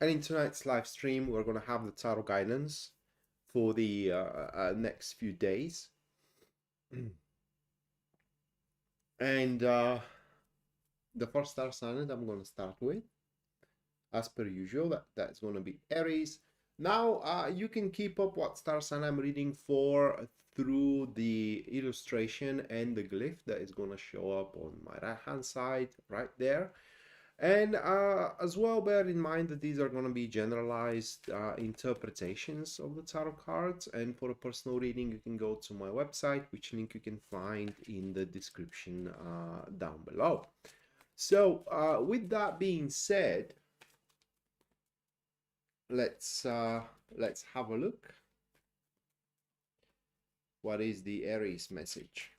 And in tonight's live stream, we're going to have the tarot guidance for the next few days. And the first star sign that I'm going to start with, as per usual, that's going to be Aries. Now, you can keep up what star sign I'm reading for through the illustration and the glyph that is going to show up on my right hand side right there. And as well, bear in mind that these are going to be generalized interpretations of the tarot cards. And for a personal reading, you can go to my website, which link you can find in the description down below. So with that being said, let's have a look. What is the Aries message?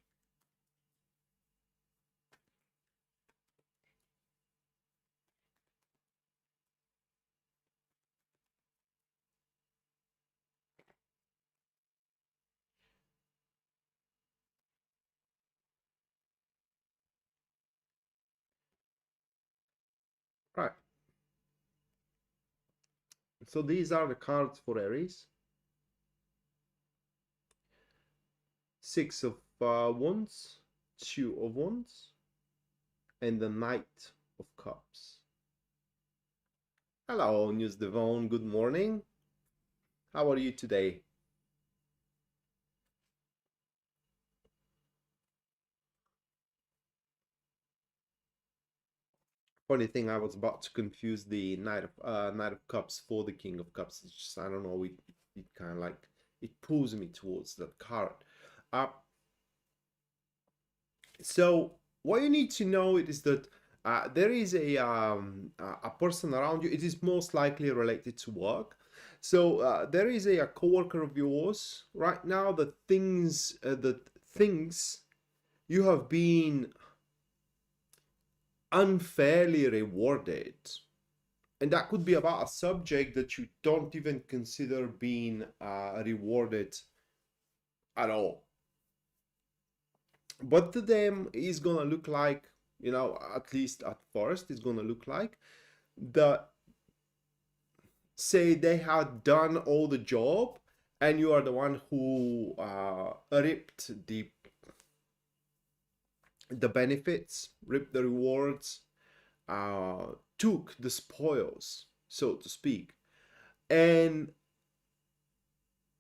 Right. So these are the cards for Aries. Six of Wands, Two of Wands, and the Knight of Cups. Hello, News Devon. Good morning. How are you today? Funny thing, I was about to confuse the Knight of Cups for the King of Cups. It's just, I don't know, it kind of like, it pulls me towards that card. So what you need to know is that there is a person around you. It is most likely related to work. So there is a coworker of yours right now that things you have been unfairly rewarded, and that could be about a subject that you don't even consider being rewarded at all. But to them is gonna look like, you know, at least at first it's gonna look like that, say they had done all the job and you are the one who ripped the benefits, ripped the rewards, took the spoils, so to speak. And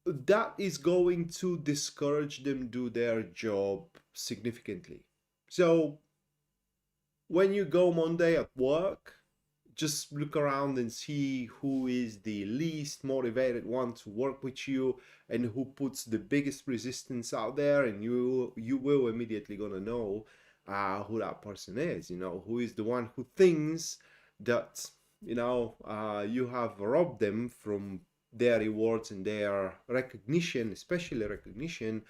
that is going to discourage them do their job significantly. So when you go Monday at work, just look around and see who is the least motivated one to work with you and who puts the biggest resistance out there, and you will immediately gonna know who that person is. You know, who is the one who thinks that, you know, you have robbed them from their rewards and their recognition, especially recognition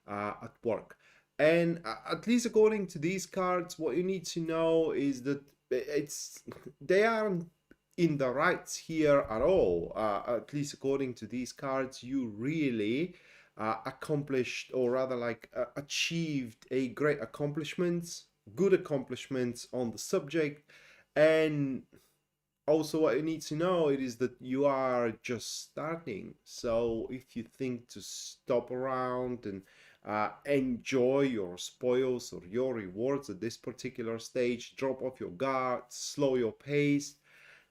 at work. And at least according to these cards, what you need to know is that they aren't in the rights here at all. At least according to these cards, you really accomplished, or rather like achieved a great accomplishments, good accomplishments on the subject. And also what you need to know is that you are just starting. So if you think to stop around and enjoy your spoils or your rewards at this particular stage, drop off your guard, slow your pace,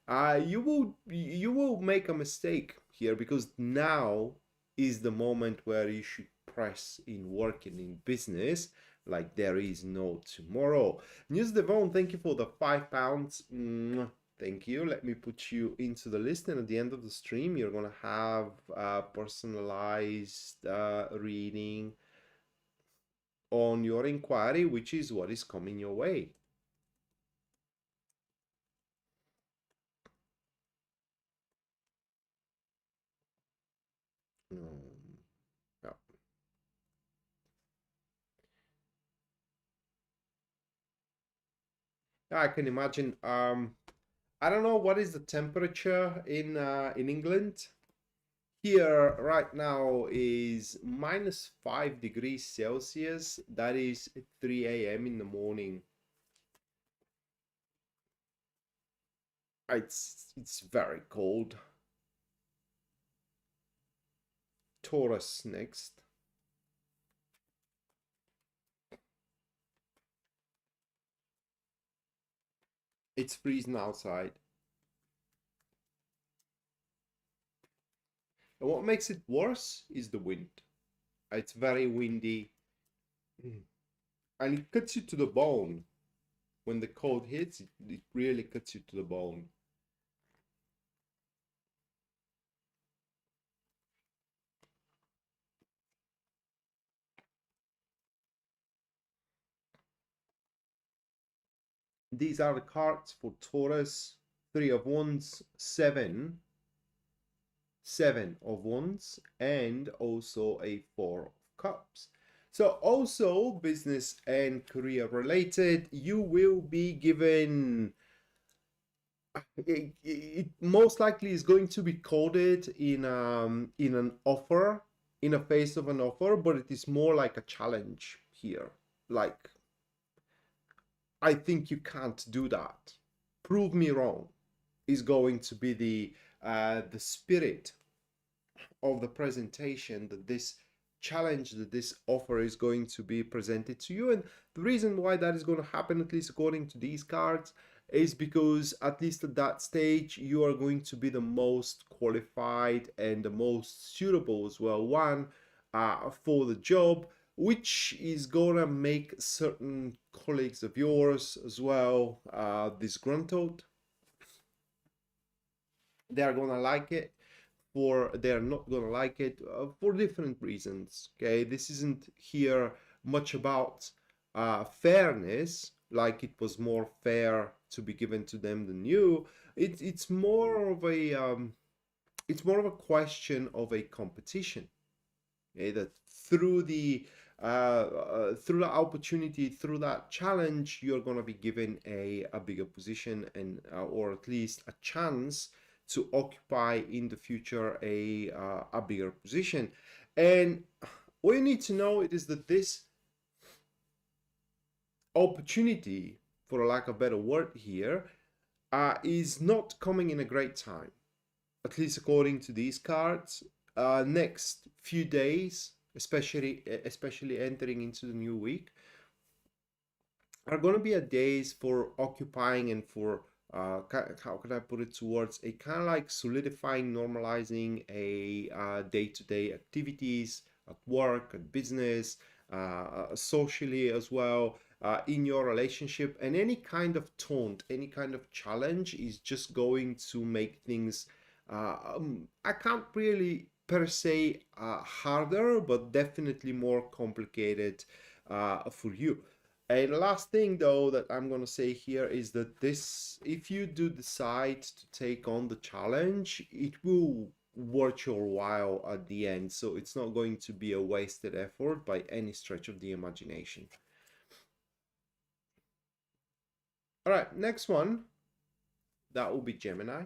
you will make a mistake here, because now is the moment where you should press in work and in business like there is no tomorrow. News Devon, thank you for the £5. Thank you. Let me put you into the list, and at the end of the stream, you're gonna have a personalized reading on your inquiry, which is what is coming your way. Yeah. I can imagine. I don't know what is the temperature in England. Here right now is -5 degrees Celsius. That is 3 a.m. in the morning. It's very cold. Taurus next. It's freezing outside. And what makes it worse is the wind. It's very windy. And it cuts you to the bone. When the cold hits, it really cuts you to the bone. These are the cards for Taurus. 3 of Wands, 7 of Wands, and also a 4 of Cups. So also business and career related, you will be given, it most likely is going to be coded in an offer, in a face of an offer, but it is more like a challenge here. Like, I think you can't do that. Prove me wrong is going to be the spirit of the presentation, that this challenge, that this offer is going to be presented to you. And the reason why that is going to happen, at least according to these cards, is because at least at that stage you are going to be the most qualified and the most suitable as well one for the job, which is gonna make certain colleagues of yours as well disgruntled. They are gonna like it, or they're not gonna like it for different reasons. Okay, this isn't here much about fairness, like it was more fair to be given to them than you. It's more of a question of a competition. Okay, that through the opportunity, through that challenge, you're going to be given a bigger position, and or at least a chance to occupy in the future a bigger position. And all you need to know is that this opportunity, for lack of a better word here, is not coming in a great time, at least according to these cards. Next few days, especially entering into the new week, are going to be a days for occupying and for how can I put it, towards a kind of like solidifying, normalizing a day-to-day activities at work, at business, socially as well, in your relationship. And any kind of taunt, any kind of challenge is just going to make things, I can't really per se harder, but definitely more complicated for you. And last thing though that I'm going to say here is that this, if you do decide to take on the challenge, it will worth your while at the end. So it's not going to be a wasted effort by any stretch of the imagination. All right, next one, that will be Gemini.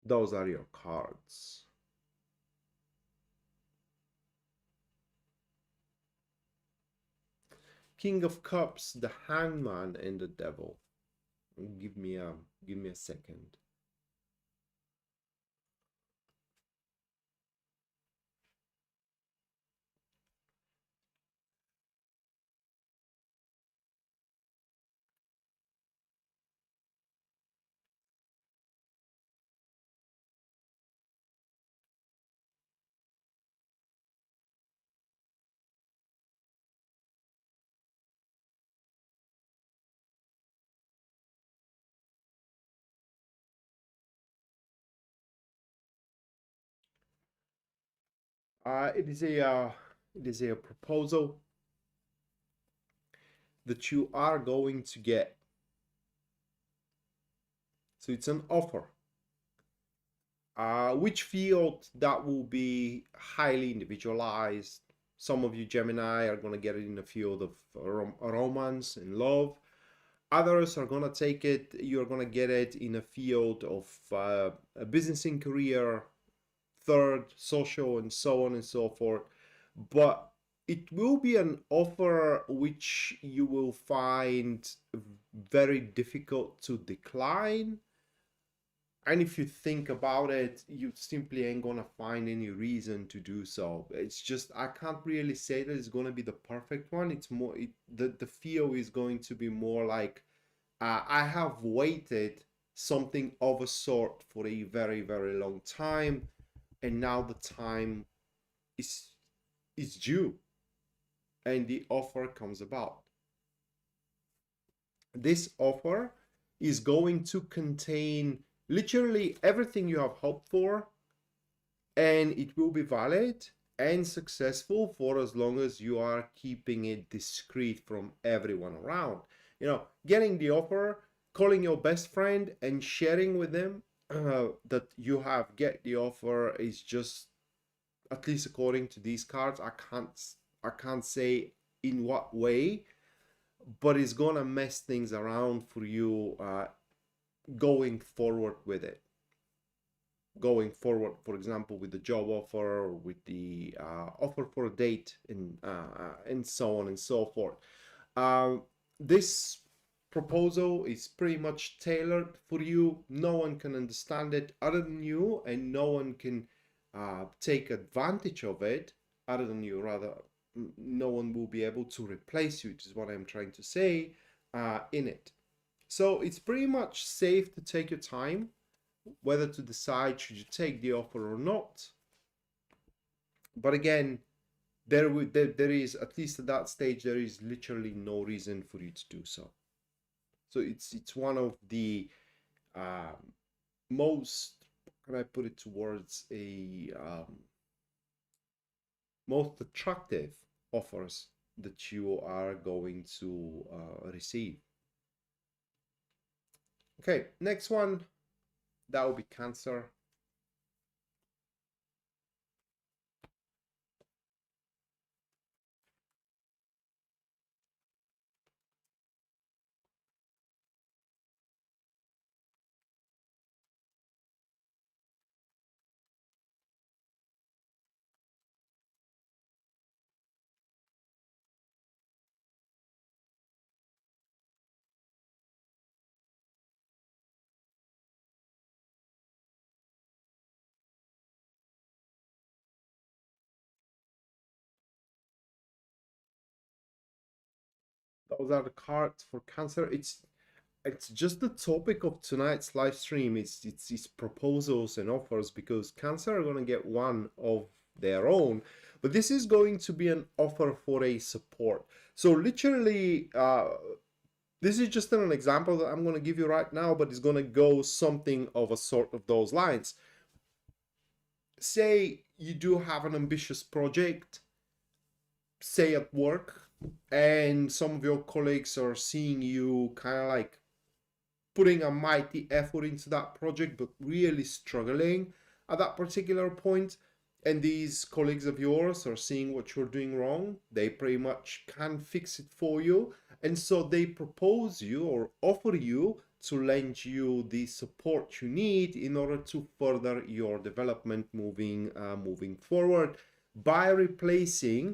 Those are your cards. King of Cups, the Hangman, and the Devil. Give me a second. It is a proposal. that you are going to get. So it's an offer. Which field? That will be highly individualized. Some of you Gemini are going to get it in the field of romance and love. Others are going to take it, you're going to get it in a field of a business and career, third, social, and so on and so forth. But it will be an offer which you will find very difficult to decline. And if you think about it, you simply ain't gonna find any reason to do so. It's just, I can't really say that it's gonna be the perfect one. It's more, the feel is going to be more like, I have waited something of a sort for a very, very long time, and now the time is due, and the offer comes about. This offer is going to contain literally everything you have hoped for, and it will be valid and successful for as long as you are keeping it discreet from everyone around. You know, getting the offer, calling your best friend and sharing with them that you have get the offer is just, at least according to these cards, I can't say in what way, but it's gonna mess things around for you going forward with it. Going forward, for example, with the job offer, with the offer for a date, and so on and so forth. This proposal is pretty much tailored for you. No one can understand it other than you, and no one can take advantage of it other than you. Rather, no one will be able to replace you, which is what I'm trying to say in it. So it's pretty much safe to take your time whether to decide should you take the offer or not. But again, there is, at least at that stage, there is literally no reason for you to do so. So it's one of the most, how can I put it, towards a most attractive offers that you are going to receive. Okay, next one, that will be Cancer. Those are the cards for Cancer. It's just the topic of tonight's live stream. It's proposals and offers, because Cancer are going to get one of their own, but this is going to be an offer for a support. So literally, this is just an example that I'm going to give you right now, but it's going to go something of a sort of those lines. Say you do have an ambitious project, say at work, and some of your colleagues are seeing you kind of like putting a mighty effort into that project, but really struggling at that particular point. And these colleagues of yours are seeing what you're doing wrong. They pretty much can fix it for you. And so they propose you or offer you to lend you the support you need in order to further your development moving forward by replacing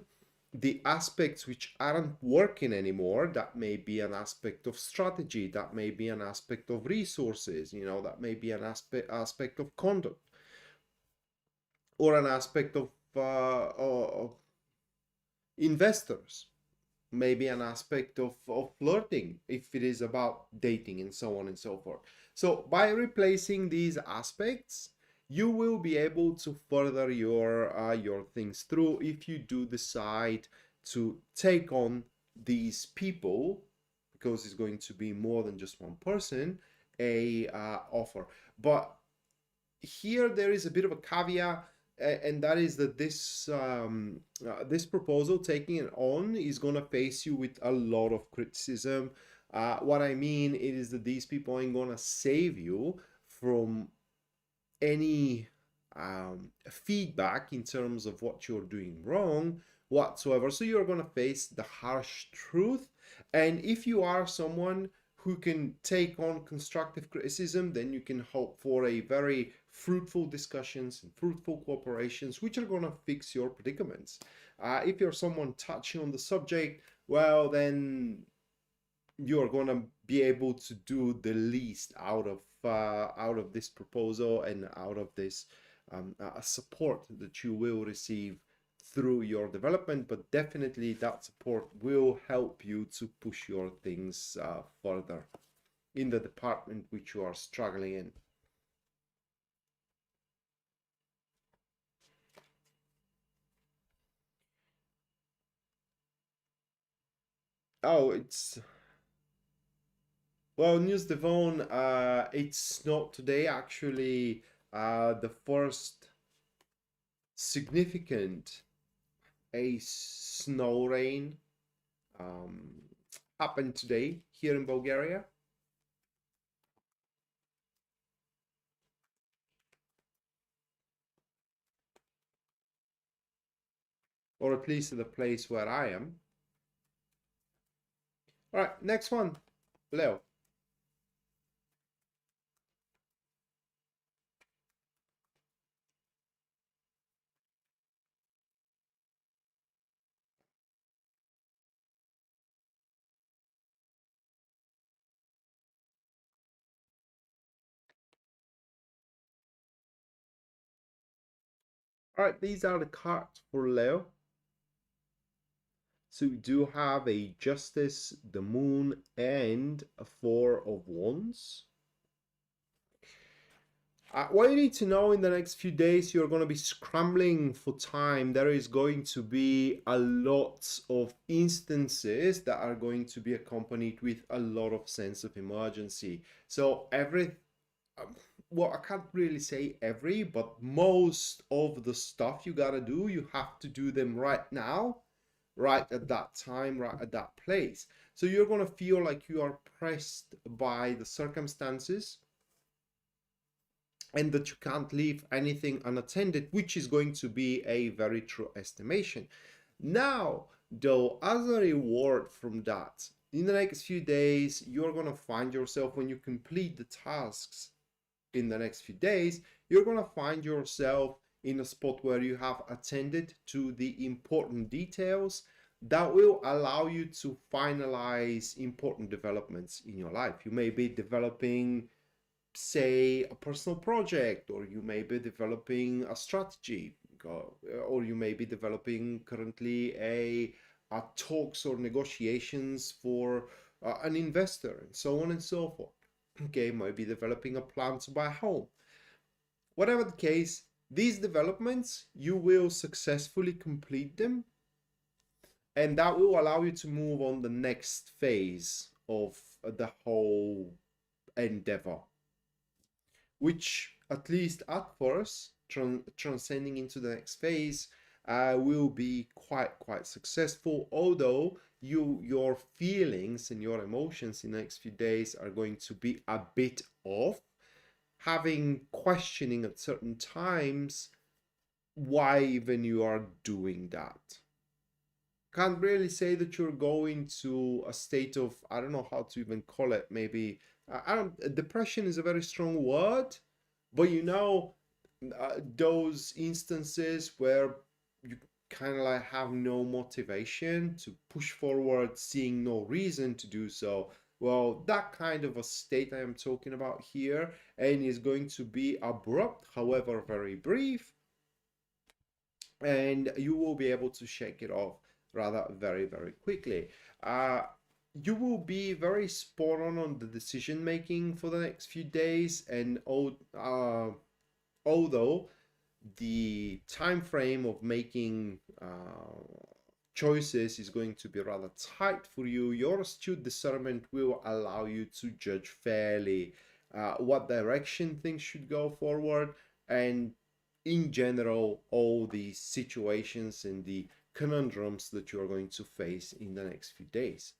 the aspects which aren't working anymore. That may be an aspect of strategy, that may be an aspect of resources, you know, that may be an aspect of conduct, or an aspect of investors, maybe an aspect of flirting if it is about dating, and so on and so forth. So by replacing these aspects, you will be able to further your things through if you do decide to take on these people, because it's going to be more than just one person, a offer. But here there is a bit of a caveat. and that is that this proposal, taking it on, is going to face you with a lot of criticism. What I mean is that these people ain't going to save you from any feedback in terms of what you're doing wrong whatsoever. So you're going to face the harsh truth. And if you are someone who can take on constructive criticism, then you can hope for a very fruitful discussions and fruitful cooperations, which are going to fix your predicaments. If you're someone touching on the subject, well, then you're going to be able to do the least out of this proposal and out of this support that you will receive through your development. But definitely that support will help you to push your things further in the department which you are struggling in. Oh, it's well, News Devon, it's not today actually. The first significant snow rain happened today here in Bulgaria. Or at least in the place where I am. All right, next one, Leo. All right, these are the cards for Leo. So we do have a Justice, the Moon, and a Four of Wands. What you need to know in the next few days, you're going to be scrambling for time. There is going to be a lot of instances that are going to be accompanied with a lot of sense of emergency. So well, I can't really say every, but most of the stuff you got to do, you have to do them right now, right at that time, right at that place. So you're going to feel like you are pressed by the circumstances and that you can't leave anything unattended, which is going to be a very true estimation. Now, though, as a reward from that, in the next few days, you're going to find yourself, when you complete the tasks in the next few days, you're going to find yourself in a spot where you have attended to the important details that will allow you to finalize important developments in your life. You may be developing, say, a personal project, or you may be developing a strategy, or you may be developing currently a talks or negotiations for an investor, and so on and so forth. Okay, might be developing a plan to buy a home. Whatever the case, these developments, you will successfully complete them, and that will allow you to move on the next phase of the whole endeavor, which, at least at first, transcending into the next phase, will be quite successful. Although your feelings and your emotions in the next few days are going to be a bit off, having questioning at certain times why even you are doing that. Can't really say that you're going to a state of, I don't know how to even call it, maybe I don't, depression is a very strong word, but those instances where you kind of like have no motivation to push forward, seeing no reason to do so. Well, that kind of a state I am talking about here, and is going to be abrupt, however very brief, and you will be able to shake it off rather very quickly. You will be very spot on the decision making for the next few days, and although the time frame of making choices is going to be rather tight for you, your astute discernment will allow you to judge fairly what direction things should go forward, and in general all the situations and the conundrums that you are going to face in the next few days.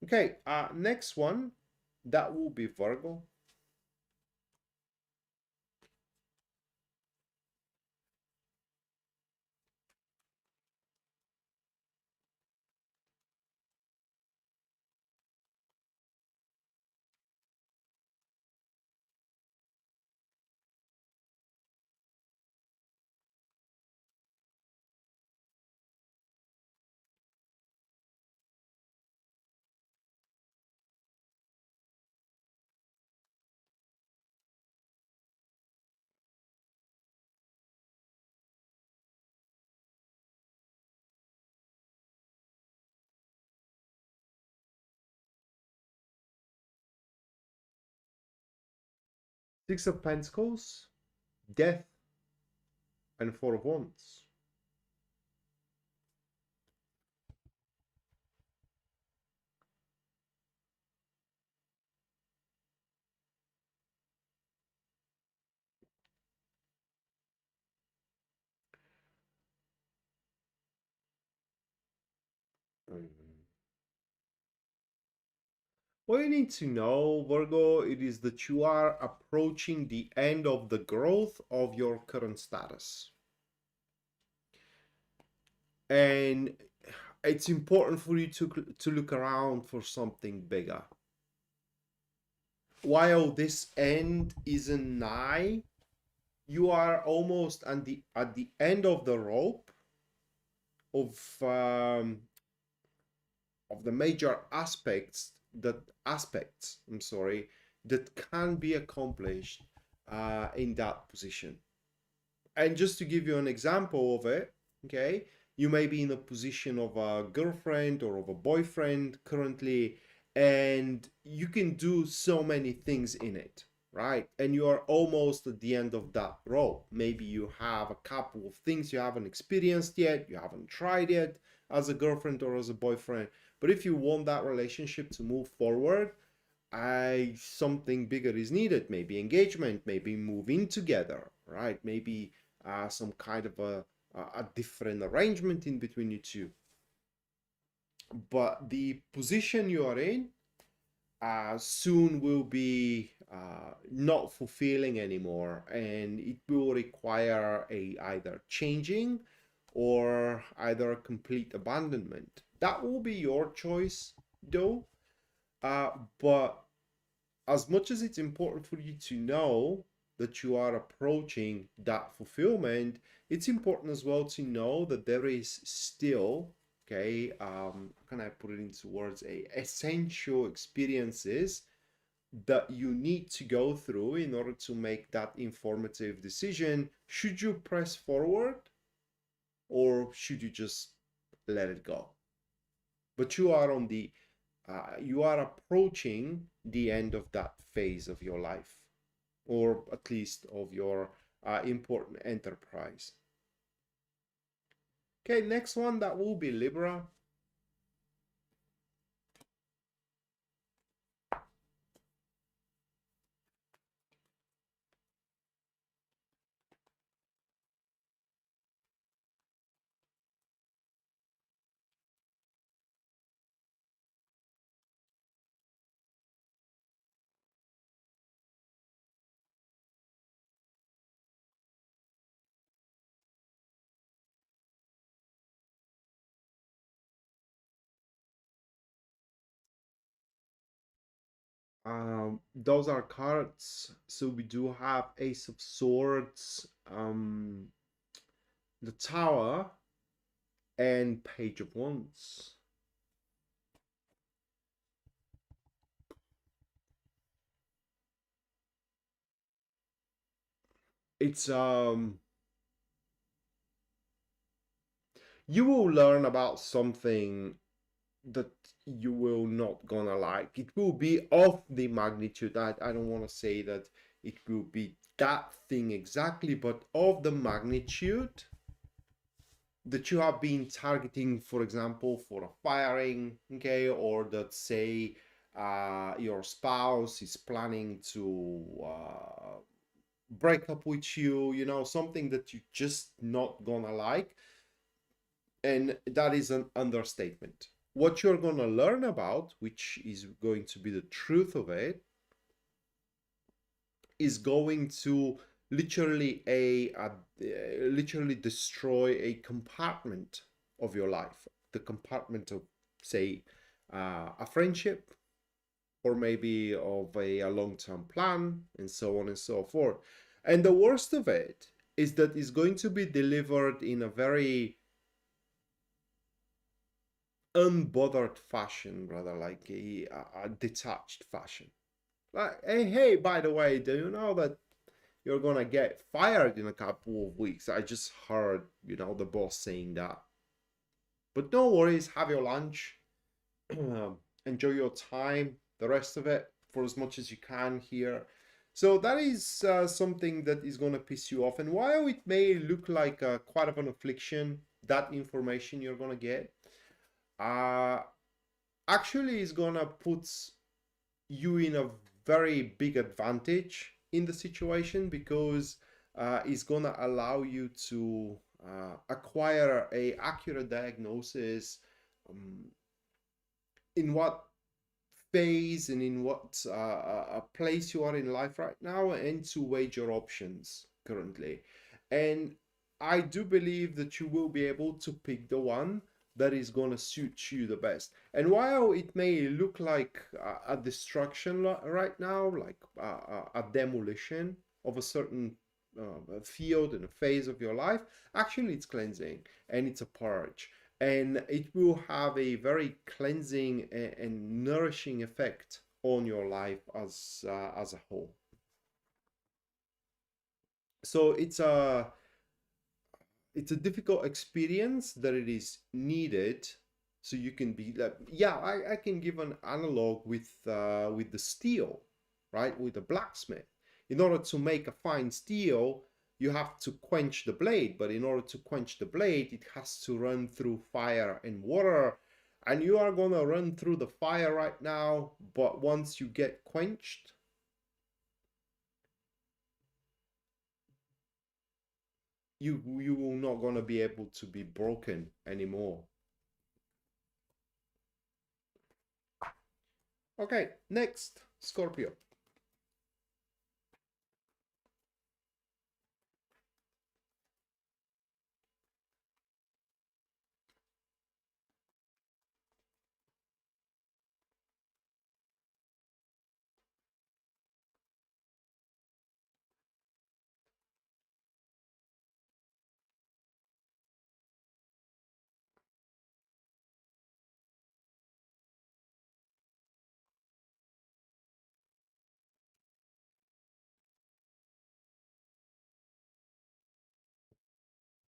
Okay, next one, that will be Virgo. Six of Pentacles, Death, and Four of Wands. What you need to know, Virgo, it is that you are approaching the end of the growth of your current status. And it's important for you to look around for something bigger. While this end isn't nigh, you are almost at the end of the rope of the major aspects that can be accomplished in that position. And just to give you an example of it, okay, you may be in a position of a girlfriend or of a boyfriend currently, and you can do so many things in it, right? And you are almost at the end of that rope. Maybe you have a couple of things you haven't experienced yet, you haven't tried yet as a girlfriend or as a boyfriend. But if you want that relationship to move forward, something bigger is needed. Maybe engagement, maybe moving together, right? Maybe some kind of a different arrangement in between you two. But the position you are in soon will be not fulfilling anymore, and it will require either changing or either a complete abandonment. That will be your choice, though. But as much as it's important for you to know that you are approaching that fulfillment, it's important as well to know that there is still, okay, how can I put it into words, essential experiences that you need to go through in order to make that informative decision. Should you press forward or should you just let it go? But you are on the you are approaching the end of that phase of your life, or at least of your important enterprise. Okay, next one, that will be Libra. Those are cards. So we do have Ace of Swords, the Tower, and Page of Wands. It's you will learn about something that you will not gonna like. It will be of the magnitude. I don't want to say that it will be that thing exactly, but of the magnitude that you have been targeting, for example, for a firing, okay, or that say your spouse is planning to break up with you, you know, something that you just not gonna like. And that is an understatement. What you're gonna learn about, which is going to be the truth of it, is going to literally literally destroy a compartment of your life, the compartment of, say, a friendship, or maybe of a long-term plan, and so on and so forth. And the worst of it is that it's going to be delivered in a very unbothered fashion, rather like a detached fashion. Like, hey, by the way, do you know that you're gonna get fired in a couple of weeks? I just heard, you know, the boss saying that. But no worries, have your lunch, enjoy your time, the rest of it, for as much as you can here. So that is something that is gonna piss you off. And while it may look like quite of an affliction, that information you're gonna get, uh, actually is gonna put you in a very big advantage in the situation, because it's gonna allow you to acquire a accurate diagnosis, um, in what phase and in what place you are in life right now, and to weigh your options currently. And I do believe that you will be able to pick the one that is going to suit you the best. And while it may look like a destruction right now, like a demolition of a certain field and a phase of your life, actually it's cleansing, and it's a purge, and it will have a very cleansing and nourishing effect on your life as a whole. So it's a difficult experience that it is needed, so you can be like, yeah, I can give an analog with the steel, right, with the blacksmith. In order to make a fine steel, you have to quench the blade, but in order to quench the blade, it has to run through fire and water, and you are gonna run through the fire right now, but once you get quenched, you will not gonna be able to be broken anymore. Okay, next, Scorpio.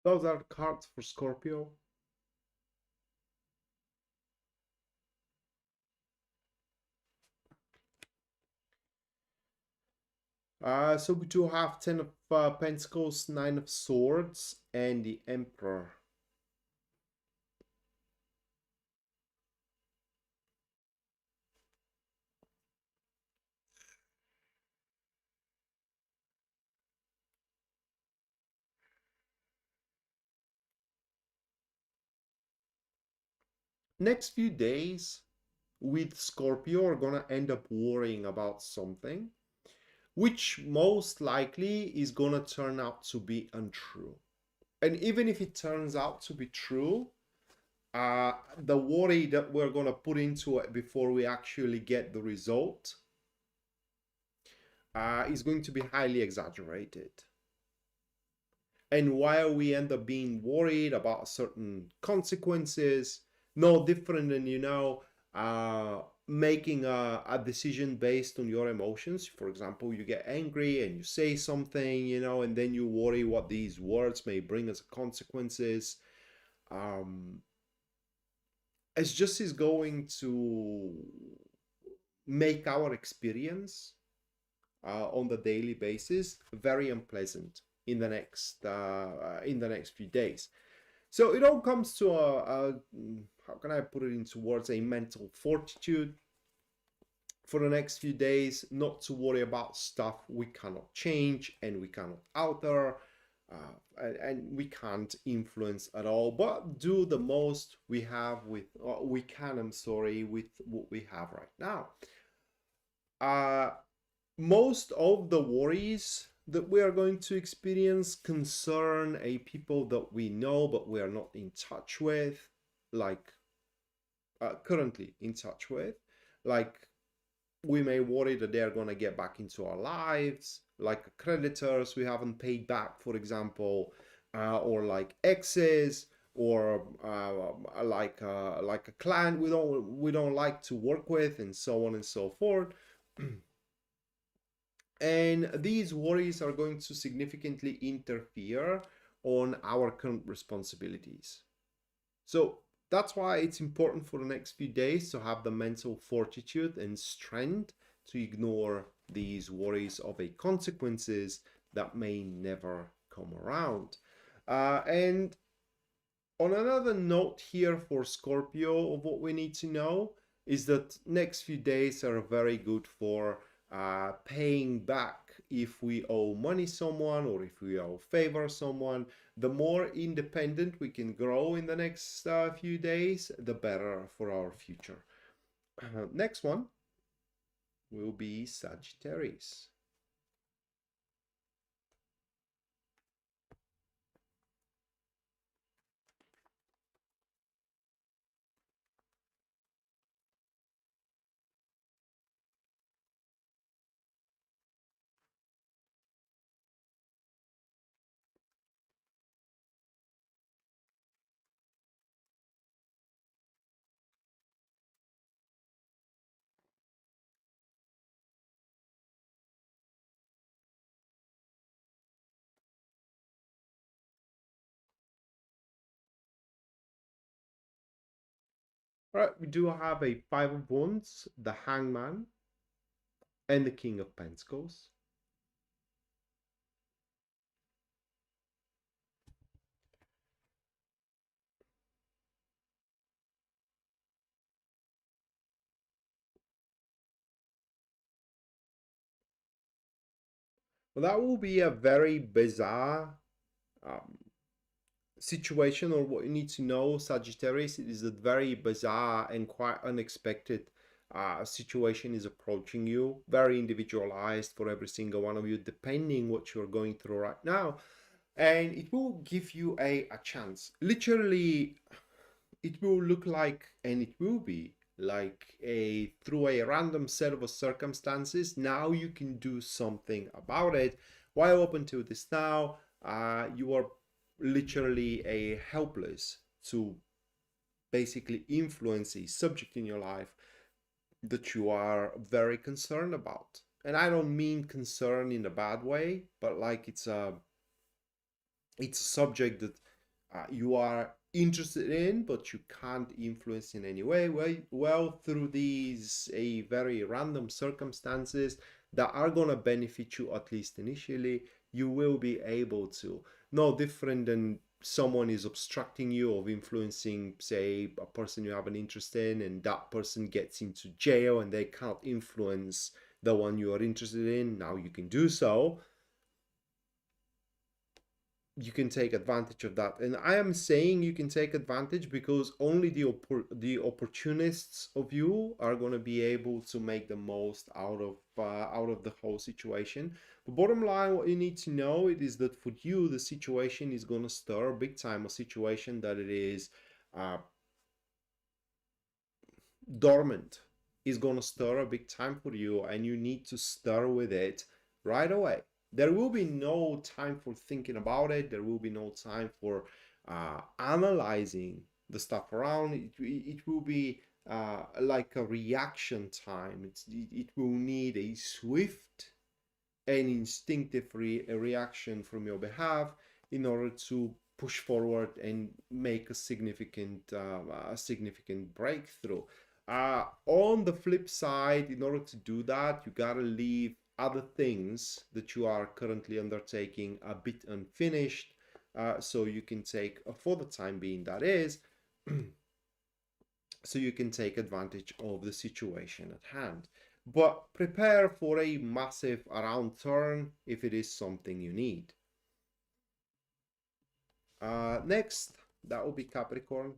Those are cards for Scorpio. So we do have 10 of Pentacles, 9 of Swords, and the Emperor. Next few days with Scorpio are gonna end up worrying about something, which most likely is gonna turn out to be untrue. And even if it turns out to be true, the worry that we're gonna put into it before we actually get the result is going to be highly exaggerated. And while we end up being worried about certain consequences, no different than, making a decision based on your emotions. For example, you get angry and you say something, and then you worry what these words may bring as consequences. It's just is going to make our experience on the daily basis very unpleasant in the next few days. So it all comes to how can I put it into words, a mental fortitude. for the next few days not to worry about stuff we cannot change and we cannot alter, and we can't influence at all, but do the most we have with, we can, I'm sorry, with what we have right now. Most of the worries that we are going to experience concern a people that we know but we are not in touch with, like currently in touch with. Like, we may worry that they're going to get back into our lives, like creditors we haven't paid back, for example, or like exes, or like a client we don't like to work with, and so on and so forth. And these worries are going to significantly interfere on our current responsibilities. So that's why it's important for the next few days to have the mental fortitude and strength to ignore these worries of a consequences that may never come around. And on another note here for Scorpio, of what we need to know is that next few days are very good for paying back if we owe money someone, or if we owe favor someone. The more independent we can grow in the next few days, the better for our future. Next one will be Sagittarius. All right, we do have a Five of Wands, the Hangman, and the King of Pentacles. Well, that will be a very bizarre um, situation, or what you need to know, Sagittarius, is a very bizarre and quite unexpected situation is approaching you, very individualized for every single one of you, depending what you're going through right now. And it will give you a chance. Literally, it will look like, and it will be like a through a random set of circumstances, now you can do something about it. While up until this now, you are literally a helpless to basically influence a subject in your life that you are very concerned about. And I don't mean concern in a bad way, but like it's a subject that you are interested in, but you can't influence in any way. Well, through these a very random circumstances that are gonna benefit you, at least initially, you will be able to. No different than someone is obstructing you of influencing, say, a person you have an interest in, and that person gets into jail and they can't influence the one you are interested in. Now you can do so. You can take advantage of that, and I am saying you can take advantage because only the opportunists of you are going to be able to make the most out of the whole situation. But bottom line, what you need to know it is that for you the situation is going to stir big time, a situation that it is dormant is going to stir a big time for you, and you need to stir with it right away. There will be no time for thinking about it. There will be no time for analyzing the stuff around. It will be like a reaction time. It will need a swift and instinctive reaction from your behalf in order to push forward and make a significant breakthrough. On the flip side, in order to do that, you gotta leave other things that you are currently undertaking a bit unfinished, so you can take, for the time being that is, so you can take advantage of the situation at hand. but prepare for a massive around turn if it is something you need. Next, that will be Capricorn.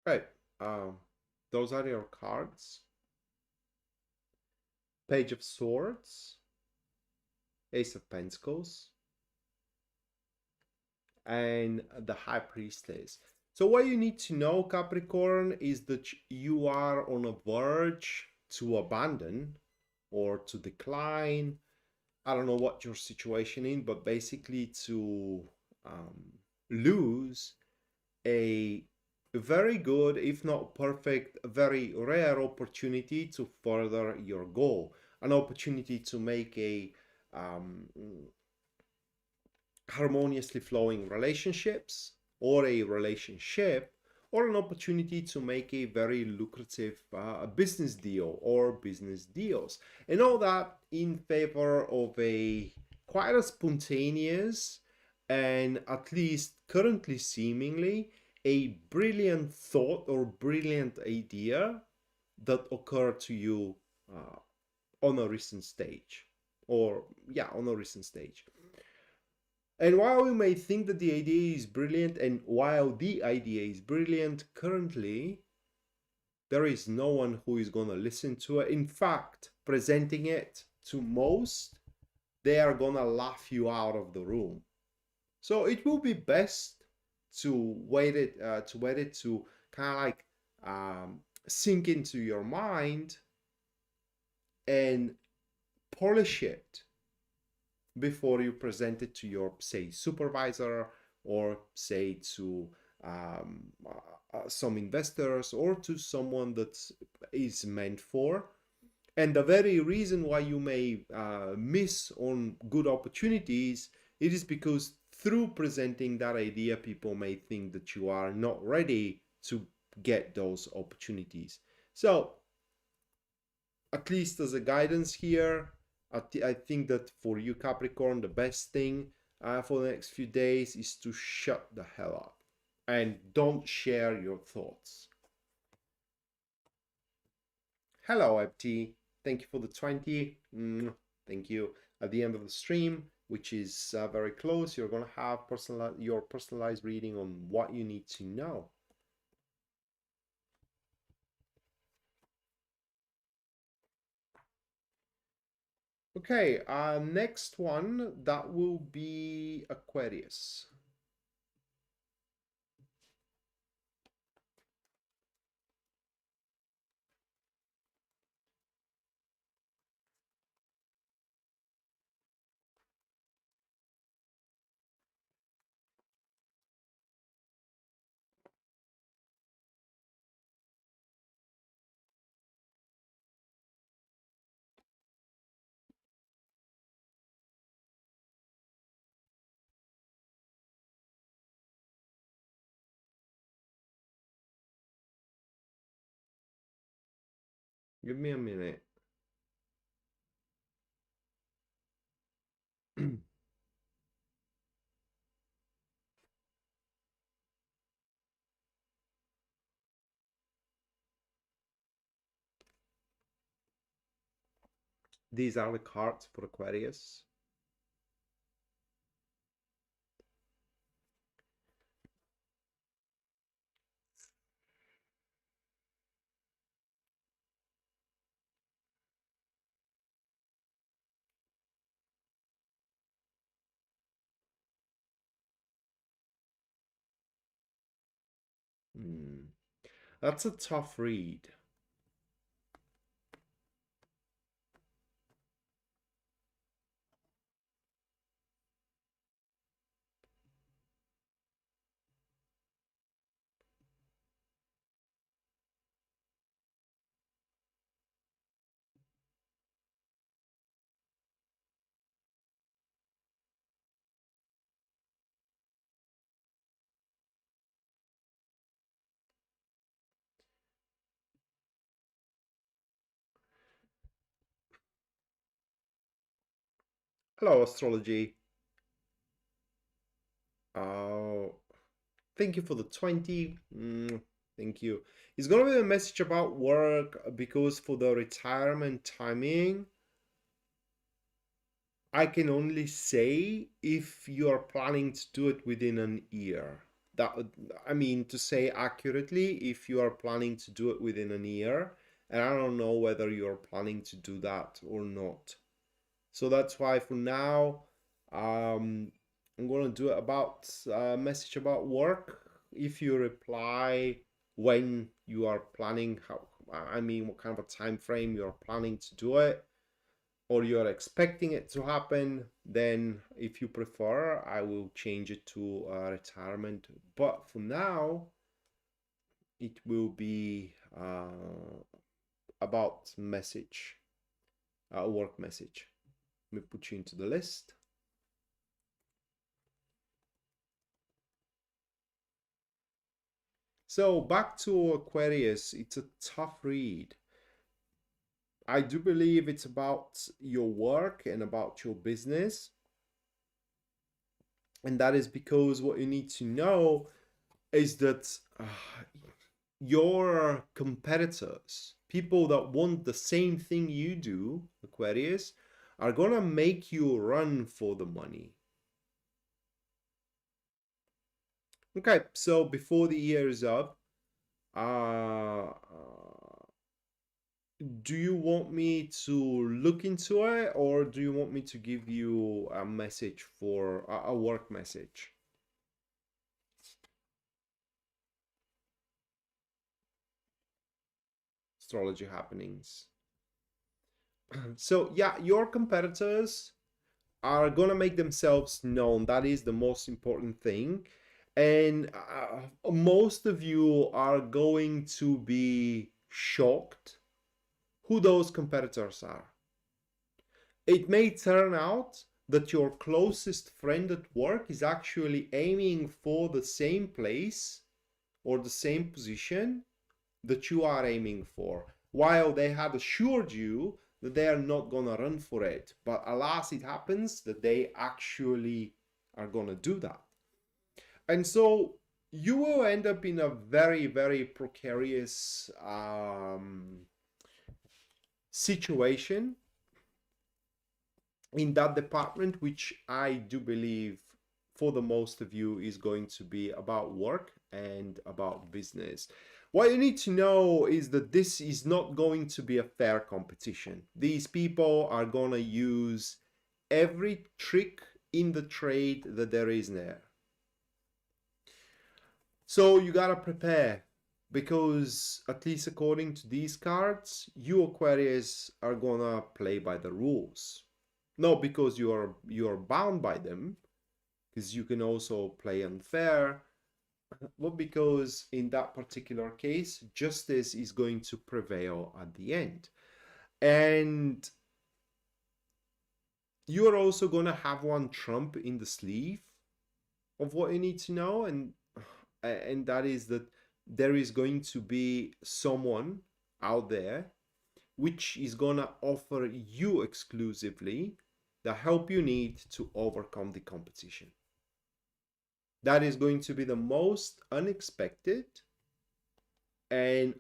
Right. Um, those are your cards. Page of Swords, Ace of Pentacles, and the High Priestess. So what you need to know, Capricorn, is that you are on a verge to abandon or to decline. I don't know what your situation is, but basically to lose a very good, if not perfect, very rare opportunity to further your goal, an opportunity to make a um, harmoniously flowing relationships or a relationship or an opportunity to make a very lucrative business deal or business deals, and all that in favor of a quite a spontaneous and, at least currently seemingly, a brilliant thought or brilliant idea that occurred to you uh, on a recent stage, or yeah, on a recent stage. And while we may think that the idea is brilliant, and while the idea is brilliant currently, there is no one who is going to listen to it. In fact, presenting it to most, they are going to laugh you out of the room. So it will be best to wait it to kind of like sink into your mind and polish it before you present it to your, say, supervisor, or say to some investors, or to someone that is meant for. And the very reason why you may miss on good opportunities, it is because through presenting that idea, people may think that you are not ready to get those opportunities. So at least as a guidance here, I think that for you, Capricorn, the best thing for the next few days is to shut the hell up and don't share your thoughts. Hello, FT. Thank you for the 20. Thank you. At the end of the stream, which is very close, you're going to have your personalized reading on what you need to know. Okay, next one, that will be Aquarius. Give me a minute. These are the cards for Aquarius. That's a tough read. Hello, astrology. Thank you for the 20. Thank you. It's gonna be a message about work because for the retirement timing, I can only say if you are planning to do it within an year. That I mean to say accurately if you are planning to do it within an year, and I don't know whether you're planning to do that or not. So that's why for now, I'm gonna do it about a message about work. If you reply when you are planning, how I mean, what kind of a time frame you're planning to do it, or you're expecting it to happen, then if you prefer, I will change it to retirement. But for now, it will be about message, a work message. Let me put you into the list. So back to Aquarius, it's a tough read. I do believe it's about your work and about your business. And that is because what you need to know is that your competitors, people that want the same thing you do, Aquarius, are gonna make you run for the money. Okay, so before the year is up, do you want me to look into it, or do you want me to give you a message for a work message? Astrology happenings. So yeah, your competitors are gonna make themselves known. That is the most important thing. And most of you are going to be shocked who those competitors are. It may turn out that your closest friend at work is actually aiming for the same place or the same position that you are aiming for, while they had assured you that they are not going to run for it. But alas, it happens that they actually are going to do that. And so you will end up in a very, very precarious situation in that department, which I do believe for the most of you is going to be about work and about business. What you need to know is that this is not going to be a fair competition. These people are going to use every trick in the trade that there is there. So you got to prepare, because at least according to these cards, you Aquarius are going to play by the rules. Not because you're bound by them, because you can also play unfair, but because in that particular case, justice is going to prevail at the end. And you're also going to have one trump in the sleeve of what you need to know, and that is that there is going to be someone out there which is going to offer you exclusively the help you need to overcome the competition. That is going to be the most unexpected and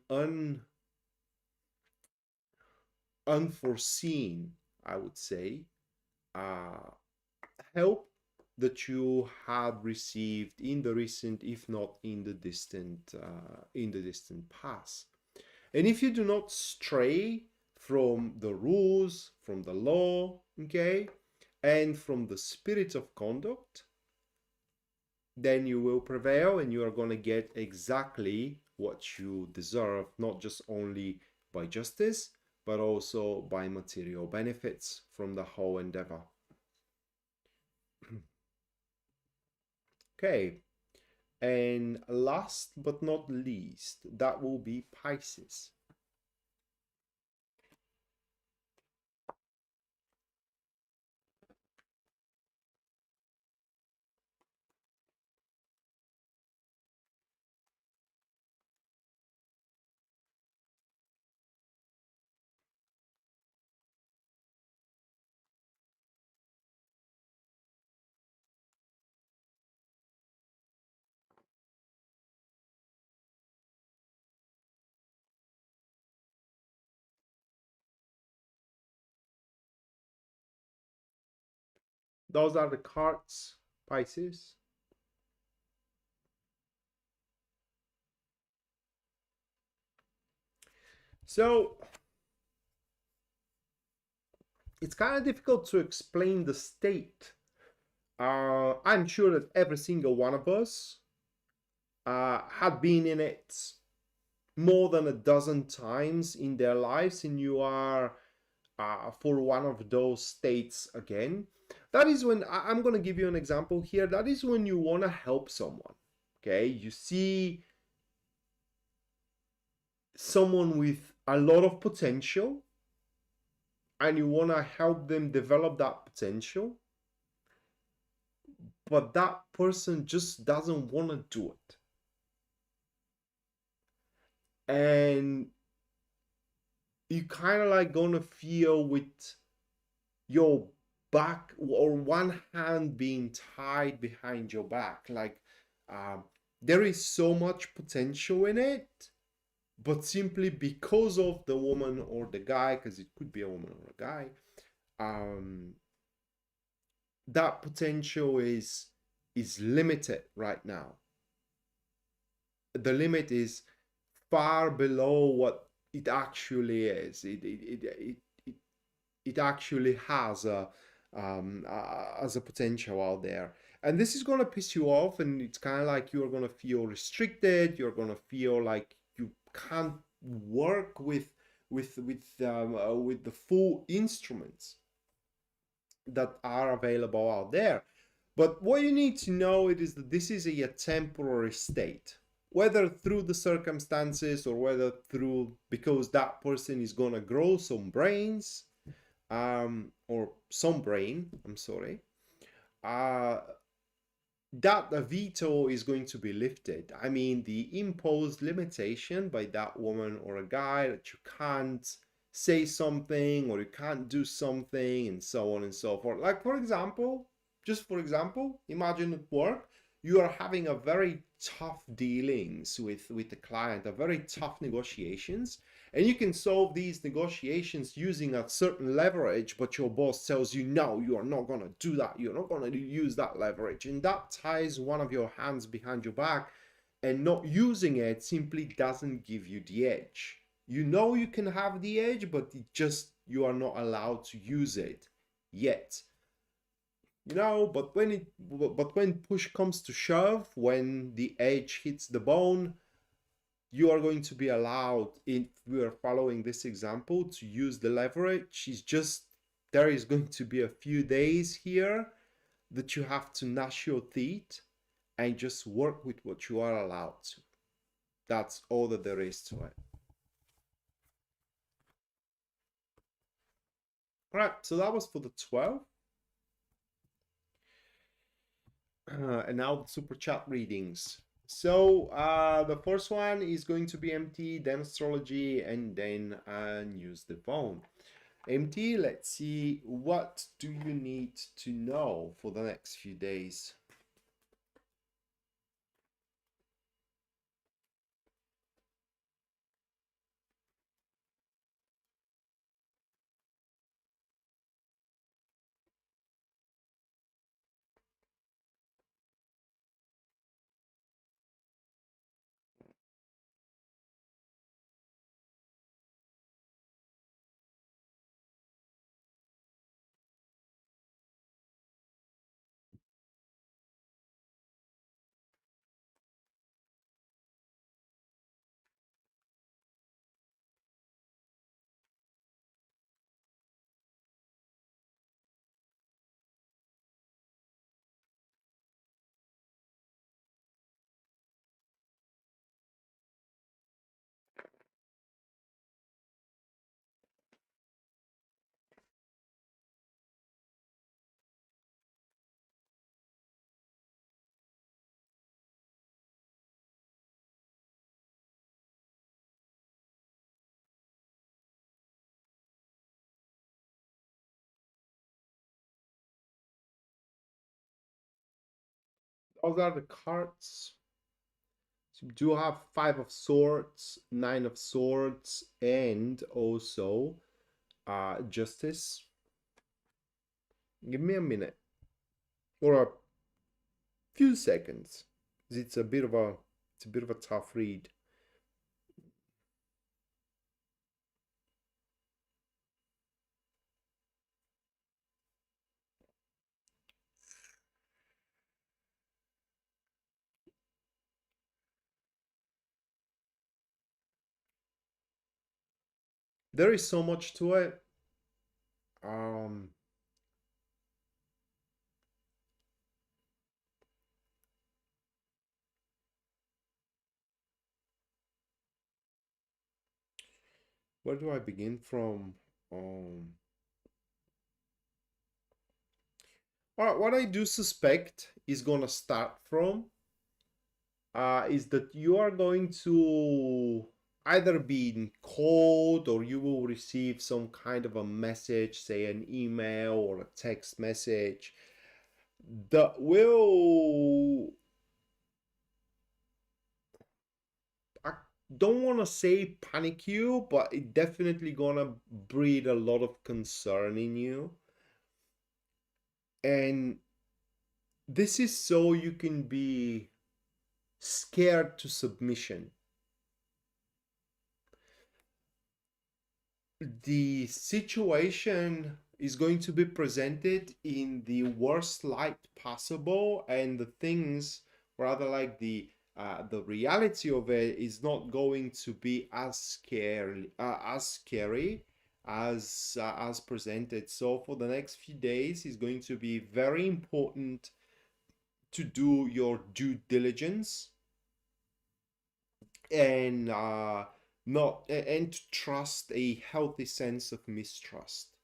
unforeseen, I would say, help that you have received in the recent, if not in the distant past. And if you do not stray from the rules, from the law, okay, and from the spirit of conduct, then you will prevail and you are going to get exactly what you deserve, not just only by justice, but also by material benefits from the whole endeavor. Okay, and last but not least, that will be Pisces. Those are the cards, Pisces. So it's kind of difficult to explain the state. I'm sure that every single one of us had been in it more than a dozen times in their lives, and you are for one of those states again. That is when I'm going to give you an example here. That is when you want to help someone. Okay, you see someone with a lot of potential and you want to help them develop that potential, but that person just doesn't want to do it. And you kind of like gonna feel with your back or one hand being tied behind your back, like there is so much potential in it, but simply because of the woman or the guy, because it could be a woman or a guy, that potential is limited right now. The limit is far below what it actually is. It actually has as a potential out there, and this is gonna piss you off, and it's kind of like you're gonna feel restricted. You're gonna feel like you can't work with the full instruments that are available out there. But what you need to know it is that this is a temporary state, whether through the circumstances or whether through because that person is gonna grow some brains, or some brain. I'm sorry. That the veto is going to be lifted. I mean, the imposed limitation by that woman or a guy that you can't say something or you can't do something and so on and so forth. Like, for example, just for example, imagine at work, you are having a very tough dealings with the client, a very tough negotiations, and you can solve these negotiations using a certain leverage, but your boss tells you, no, you are not going to do that. You're not going to use that leverage. And that ties one of your hands behind your back, and not using it simply doesn't give you the edge. You know you can have the edge, but it just you are not allowed to use it yet. But when push comes to shove, when the edge hits the bone, you are going to be allowed, if we are following this example, to use the leverage. It's just there is going to be a few days here that you have to gnash your teeth and just work with what you are allowed to. That's all that there is to it. All right, so that was for the 12. And now the super chat readings. So the first one is going to be MT, then astrology, and then news the phone. MT, let's see, what do you need to know for the next few days? Those are the cards. So you do have Five of Swords, Nine of Swords, and also Justice. Give me a minute or a few seconds. It's a bit of a tough read. There is so much to it. Um, where do I begin from? Um, what I do suspect is gonna start from is that you are going to either be in code or you will receive some kind of a message, say an email or a text message that will, I don't want to say panic you, but it definitely gonna breed a lot of concern in you. And this is so you can be scared to submission. The situation is going to be presented in the worst light possible, and the things, rather like the reality of it, is not going to be as scary as presented. So for the next few days, it's going to be very important to do your due diligence and not and to trust a healthy sense of mistrust.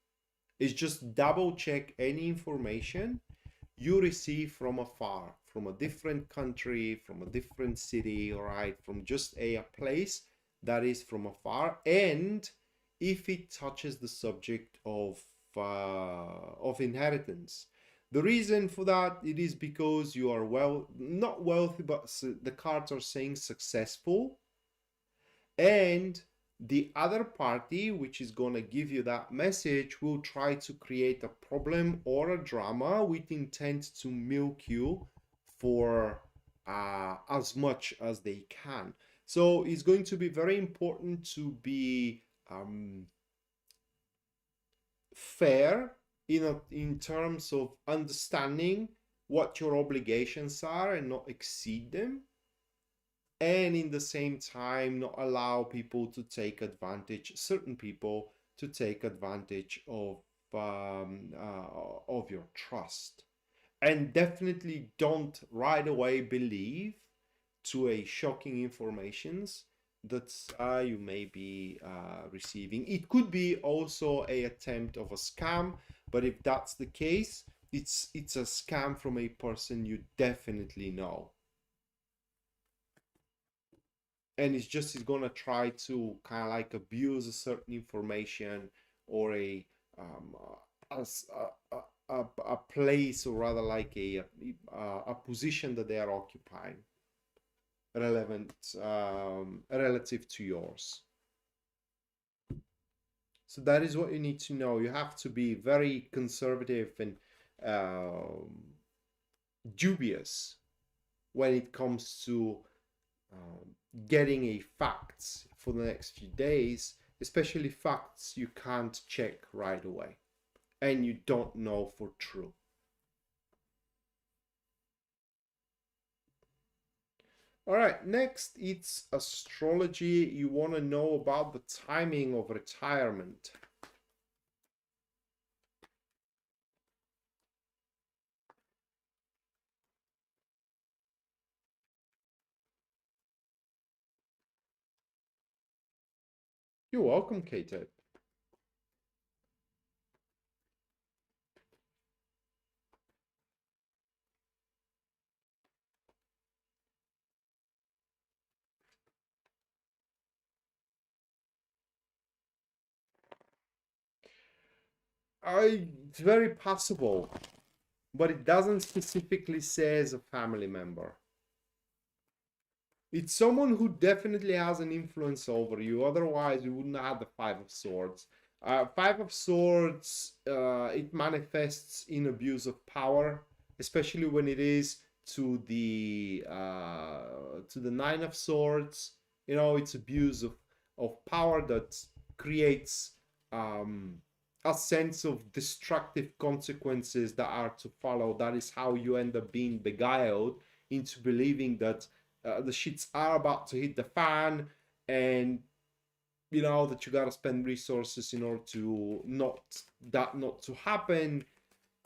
Is just double check any information you receive from afar, from a different country, from a different city, all right, from just a place that is from afar, and if it touches the subject of inheritance. The reason for that, it is because you are not wealthy, but the cards are saying successful, and the other party, which is going to give you that message, will try to create a problem or a drama with intent to milk you for as much as they can. So it's going to be very important to be fair in terms of understanding what your obligations are and not exceed them, and in the same time not allow people to take advantage, certain people to take advantage of your trust. And definitely don't right away believe to a shocking informations that you may be receiving. It could be also a attempt of a scam, but if that's the case, it's a scam from a person you definitely know, and it's gonna try to kind of like abuse a certain information or um, a place, or rather like a position that they are occupying relevant relative to yours. So that is what you need to know. You have to be very conservative and dubious when it comes to getting a facts for the next few days, especially facts you can't check right away and you don't know for true. All right, next it's astrology. You want to know about the timing of retirement. You're welcome, Kate. It's very possible. but it doesn't specifically say as a family member. It's someone who definitely has an influence over you. Otherwise, you wouldn't have the Five of Swords. Five of Swords, it manifests in abuse of power, especially when it is to the Nine of Swords. You know, it's abuse of power that creates a sense of destructive consequences that are to follow. That is how you end up being beguiled into believing that the shits are about to hit the fan, and you know that you gotta spend resources in order to not to happen.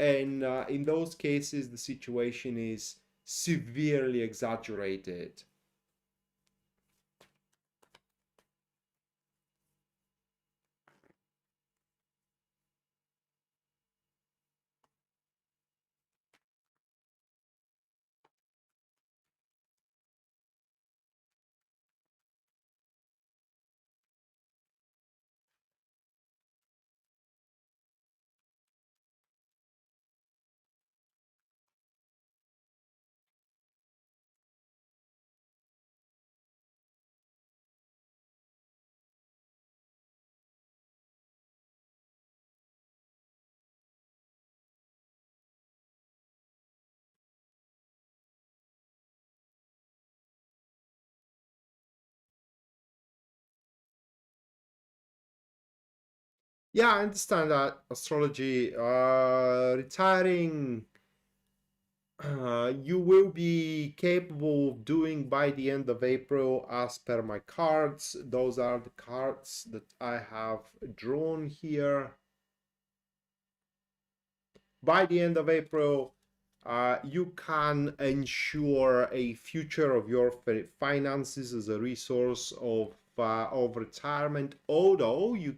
And in those cases, the situation is severely exaggerated. Yeah, I understand that astrology. Retiring, you will be capable of doing by the end of April, as per my cards. Those are the cards that I have drawn here. By the end of April, you can ensure a future of your finances as a resource of retirement. Although you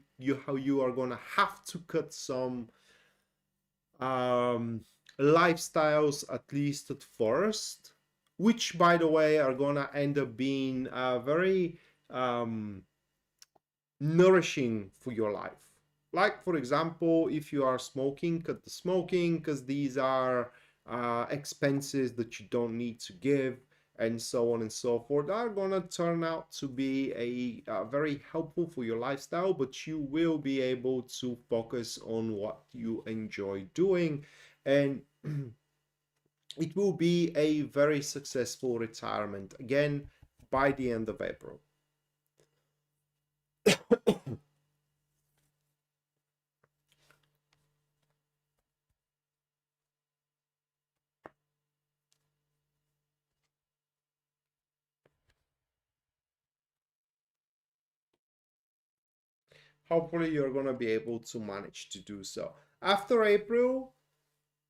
are gonna have to cut some um, lifestyles, at least at first, which by the way are gonna end up being very um, nourishing for your life. Like, for example, if you are smoking, cut the smoking, because these are expenses that you don't need to give, and so on and so forth, are gonna turn out to be a very helpful for your lifestyle, but you will be able to focus on what you enjoy doing, and it will be a very successful retirement again by the end of April. Hopefully you're going to be able to manage to do so. After April,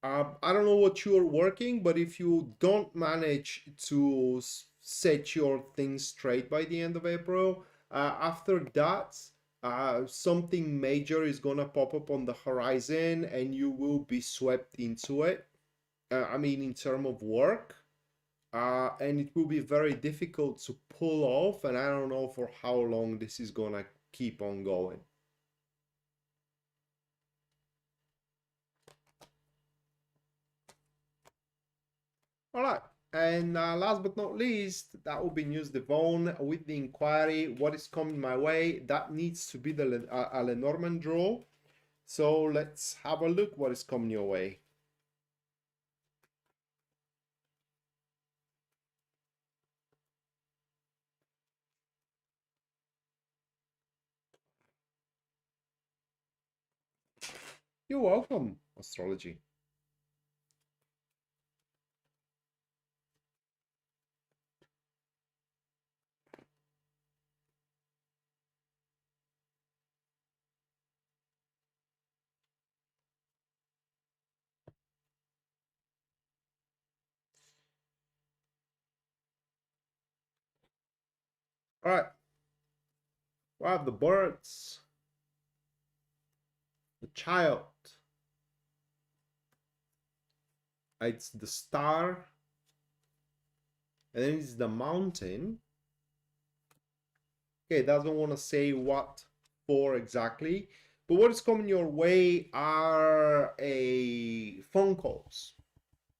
I don't know what you're working, but if you don't manage to set your things straight by the end of April, after that, something major is going to pop up on the horizon and you will be swept into it. I mean, in terms of work. And it will be very difficult to pull off, and I don't know for how long this is going to keep on going. All right. And last but not least, that will be News Devon with the inquiry. What is coming my way? That needs to be the a Lenormand draw. So let's have a look what is coming your way. You're welcome, astrology. All right. We have the birds, the child, it's the star, and then it's the mountain. Okay, it doesn't want to say what for exactly, but what is coming your way are a phone calls.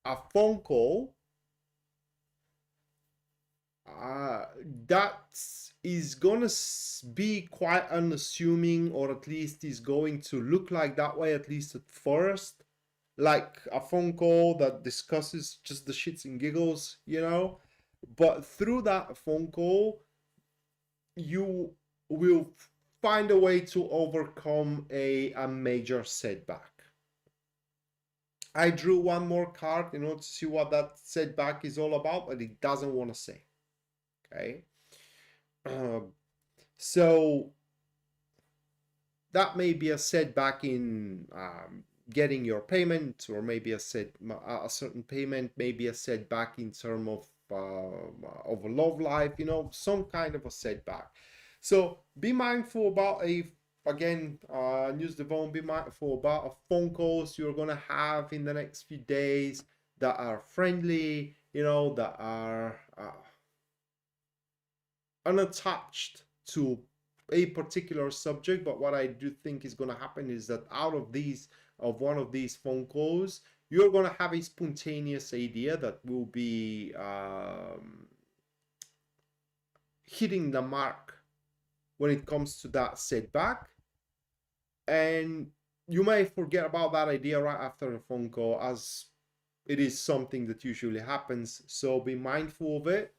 a phone call that is gonna be quite unassuming, or at least is going to look like that way, at least at first, like a phone call that discusses just the shits and giggles, you know. But through that phone call, you will find a way to overcome a major setback. I drew one more card in order to see what that setback is all about, but it doesn't want to say. Okay. So that may be a setback in getting your payment, or maybe a certain payment, maybe a setback in terms of a love life, you know, some kind of a setback. So be mindful about use the phone, be mindful about a phone calls you're gonna have in the next few days that are friendly, you know, that are unattached to a particular subject. But what I do think is going to happen is that out of one of these phone calls, you're going to have a spontaneous idea that will be hitting the mark when it comes to that setback, and you may forget about that idea right after the phone call, as it is something that usually happens. So be mindful of it.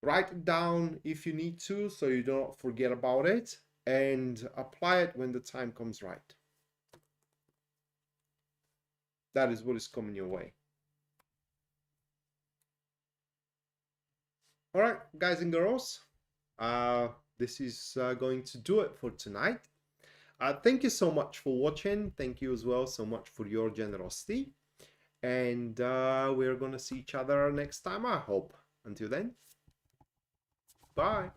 Write it down if you need to, so you don't forget about it, and apply it when the time comes right. That is what is coming your way. All right, guys and girls, this is going to do it for tonight. Thank you so much for watching. Thank you as well so much for your generosity, and we're gonna see each other next time, I hope. Until then, bye.